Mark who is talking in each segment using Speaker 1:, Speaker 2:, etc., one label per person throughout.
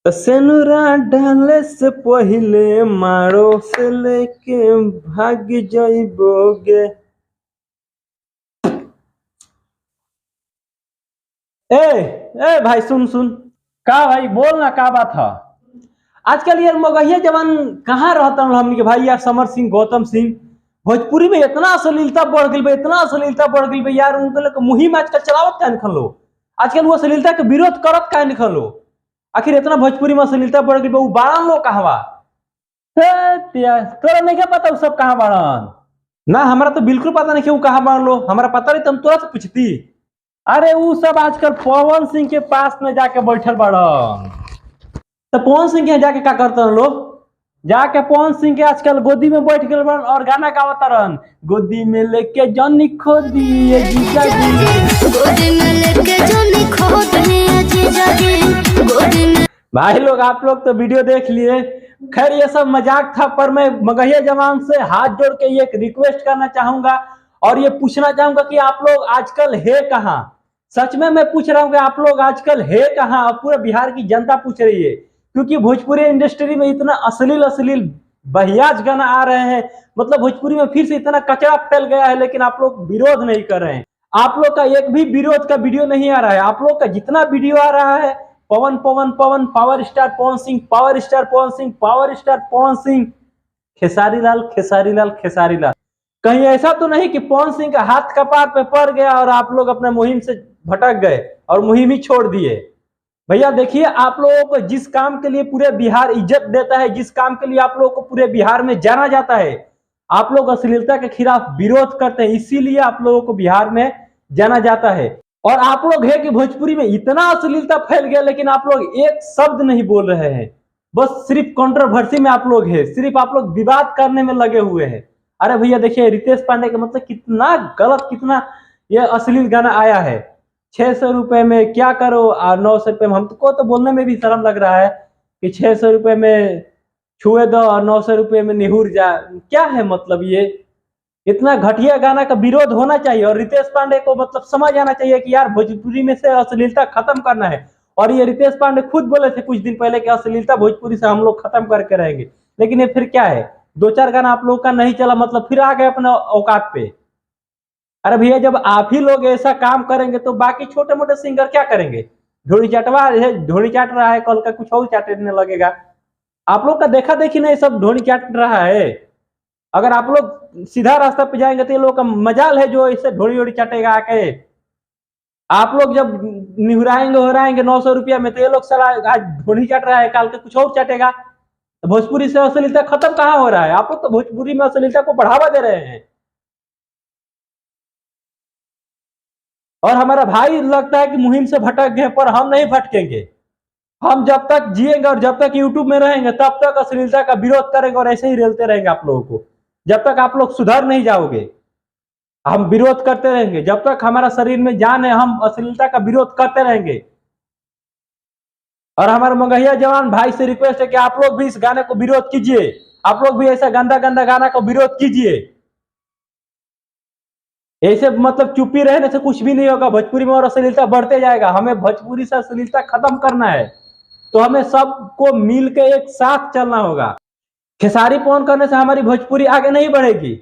Speaker 1: तो सेनुरा डाले से पहिले मारो से लेके भाग जाइबोगे। ए ए भाई सुन सुन।
Speaker 2: का भाई बोल ना, का बात है?
Speaker 1: आजकल यार मगहिया जवान कहाँ रहता हूँ हमने के भाई यार समर सिंह गौतम सिंह भोजपुरी में इतना अश्लीलता बढ़ गई भाई, इतना अश्लीलता बढ़ गई भाई यार। उनके लोग मुहिम आजकल चलावत का निकल लो, आजकल वो अश्लीलता के विरोध करत का निकल लो। आखिर इतना भोजपुरी में अश्लीलता बढ़ गई, वो बारह लोग कहवा।
Speaker 2: तोरा नहीं क्या पता वो सब कहाँ बाड़न?
Speaker 1: ना हमारा तो बिल्कुल पता नहीं क्यों कहाँ मान लो, हमारा पता नहीं तो हम तोरा से पूछती।
Speaker 2: अरे वो सब आजकल पवन सिंह के पास में जाके बैठल बाड़न।
Speaker 1: तो पवन सिंह के जाके क्या करते हैं लोग?
Speaker 2: जाके पवन सिंह के आजकल गोदी में बैठ गए बाड़न और गाना गावत रहन। गोदी में लेके जॉनी खो दिए जीजा जी,
Speaker 3: गोदी में लेके जॉनी खो दिए जीजा जी, गोदी में।
Speaker 1: भाई लोग आप लोग तो वीडियो देख लिए, खैर ये सब मजाक था। पर मैं मगहिया जवान से हाथ जोड़ के ये रिक्वेस्ट करना चाहूंगा और ये पूछना चाहूंगा कि आप लोग आजकल है कहाँ। सच में मैं पूछ रहा हूँ कि आप लोग आजकल है कहाँ, और पूरे बिहार की जनता पूछ रही है। क्योंकि भोजपुरी इंडस्ट्री में इतना अश्लील अश्लील बहियाज गाना आ रहे हैं, मतलब भोजपुरी में फिर से इतना कचरा फैल गया है, लेकिन आप लोग विरोध नहीं कर रहे हैं। आप लोग का एक भी विरोध का वीडियो नहीं आ रहा है। आप लोग का जितना वीडियो आ रहा है पवन पवन पवन, power star Pawan Singh, power star Pawan Singh, power star Pawan Singh, Khesari Lal Khesari Lal Khesari Lal. कहीं ऐसा तो नहीं कि पवन सिंह का हाथ कपार पे पड़ गया और आप लोग अपने मुहिम से भटक गए और मुहिम ही छोड़ दिए। भैया देखिए, आप लोगों को जिस काम के लिए पूरे बिहार इज्जत देता है, जिस काम के लिए आप लोगों को पूरे बिहार में जाना जाता है, आप लोग अश्लीलता के खिलाफ विरोध करते हैं, इसीलिए आप लोगों को बिहार में जाना जाता है। और आप लोग है कि भोजपुरी में इतना अश्लीलता फैल गया, लेकिन आप लोग एक शब्द नहीं बोल रहे हैं। बस सिर्फ कंट्रोवर्सी में आप लोग है, सिर्फ आप लोग विवाद करने में लगे हुए हैं। अरे भैया देखिए, रितेश पांडे का मतलब कितना गलत, कितना ये अश्लील गाना आया है। 600 रुपए में क्या करो और 900 रुपए में, हमको तो बोलने में भी शर्म लग रहा है कि 600 रुपए में छुए दो और 900 रुपए में निहुर जा। क्या है मतलब ये? इतना घटिया गाना का विरोध होना चाहिए और रितेश पांडे को मतलब समझ आना चाहिए कि यार भोजपुरी में से अश्लीलता खत्म करना है। और ये रितेश पांडे खुद बोले थे कुछ दिन पहले कि अश्लीलता भोजपुरी से हम लोग खत्म करके रहेंगे, लेकिन ये फिर क्या है, 2-4 गाना आप लोग का नहीं चला, मतलब फिर आ गए अपने औकात पे। अरे भैया, जब आप ही लोग ऐसा काम करेंगे तो बाकी छोटे मोटे सिंगर क्या करेंगे? ढोली चाटवा है, ढोली चाट रहा है, कल का कुछ और चाटने लगेगा। आप लोग का देखा देखी नहीं सब ढोली चाट रहा है। अगर आप लोग सीधा रास्ता पे जाएंगे तो ये लोग का मजाल है जो इससे ढोली वोड़ी चाटेगा आके। आप लोग जब निहुराएंगे हो रहेंगे 900 रुपया में, तो ये लोग सारा आज ढोली चाट रहा है, कल के कुछ और चाटेगा। तो भोजपुरी से अश्लीलता खत्म कहाँ हो रहा है? आप लोग तो भोजपुरी में अश्लीलता को बढ़ावा दे रहे हैं। और हमारा भाई लगता है कि मुहिम से भटक गए, पर हम नहीं भटकेंगे। हम जब तक जिएंगे और जब तक यूट्यूब में रहेंगे तब तक अश्लीलता का विरोध करेंगे और ऐसे ही रेलते रहेंगे आप लोगों को, जब तक आप लोग सुधर नहीं जाओगे। हम विरोध करते रहेंगे, जब तक हमारा शरीर में जान है हम अश्लीलता का विरोध करते रहेंगे। और हमारे मगहिया जवान भाई से रिक्वेस्ट है कि आप लोग भी इस गाने को विरोध कीजिए, आप लोग भी ऐसा गंदा गंदा गाना का विरोध कीजिए। ऐसे मतलब चुप्पी रहने से कुछ भी नहीं होगा, भोजपुरी में और अश्लीलता बढ़ते जाएगा। हमें भोजपुरी से अश्लीलता खत्म करना है, तो हमें सबको मिल के एक साथ चलना होगा। खेसारी पवन करने से हमारी भोजपुरी आगे नहीं बढ़ेगी।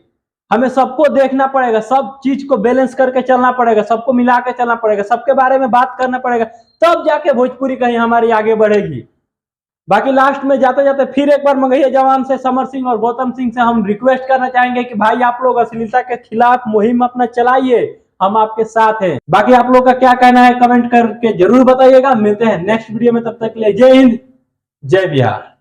Speaker 1: हमें सबको देखना पड़ेगा, सब चीज को बैलेंस करके चलना पड़ेगा, सबको मिला के चलना पड़ेगा, सबके बारे में बात करना पड़ेगा, तब जाके भोजपुरी कहीं हमारी आगे बढ़ेगी। बाकी लास्ट में जाते जाते फिर एक बार मगहिया जवान से, समर सिंह और गौतम सिंह से हम रिक्वेस्ट करना चाहेंगे कि भाई आप लोग अश्लीलता के खिलाफ मुहिम अपना चलाइए, हम आपके साथ हैं। बाकी आप लोग का क्या कहना है कमेंट करके जरूर बताइएगा। मिलते हैं नेक्स्ट वीडियो में, तब तक के लिए जय हिंद जय बिहार।